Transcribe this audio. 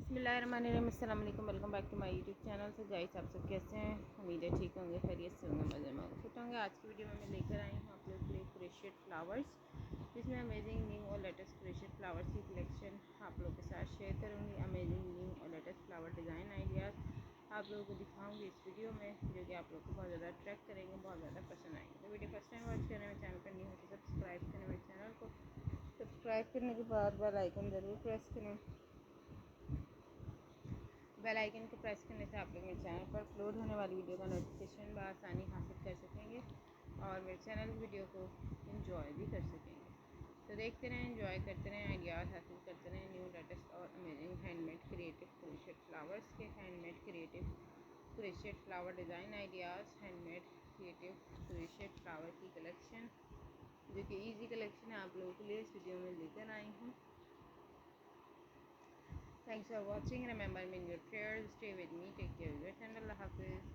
बिस्मिल्लाहिर्रहमानिर्रहीम, अस्सलाम वालेकुम, welcome back to my YouTube channel. So guys आप सब कैसे हैं? उम्मीद है ठीक होंगे, खैरियत से होंगे, मज़े में फिट होंगे। आज की वीडियो में मैं लेकर आई हूँ आप लोग के लिए क्रोशेट फ्लावर्स, जिसमें अमेजिंग न्यू और लेटेस्ट क्रोशेट फ्लावर्स की कलेक्शन आप लोगों के साथ शेयर करूँगी। अमेजिंग न्यू और लेटेस्ट फ्लावर डिज़ाइन आइडियाज़ आप लोगों को दिखाऊँगी इस वीडियो में, जो कि आप लोग को बहुत ज़्यादा अट्रैक्ट करेंगे, बहुत ज़्यादा पसंद आएंगे। तो वीडियो फर्स्ट टाइम वॉच करने में चैनल पर नहीं हो तो सब्सक्राइब करें मेरे चैनल को। सब्सक्राइब करने के बाद बेल आइकन ज़रूर प्रेस करें। बेल आइकन को प्रेस करने से आप लोग मेरे चैनल पर अपलोड होने वाली वीडियो का नोटिफिकेशन बआसानी हासिल कर सकेंगे और मेरे चैनल की वीडियो को एंजॉय भी कर सकेंगे। तो देखते रहें, एंजॉय करते रहें, आइडियाज़ हासिल करते रहें न्यू लेटेस्ट और amazing handmade creative crochet flowers के। Handmade creative crochet flower design ideas, handmade creative crochet flower की कलेक्शन, जो कि ईजी कलेक्शन है, आप लोगों के लिए इस वीडियो में लेकर आई हूँ। Thanks for watching. Remember me in your prayers. Stay with me. Take care of yourself. Allah Hafiz.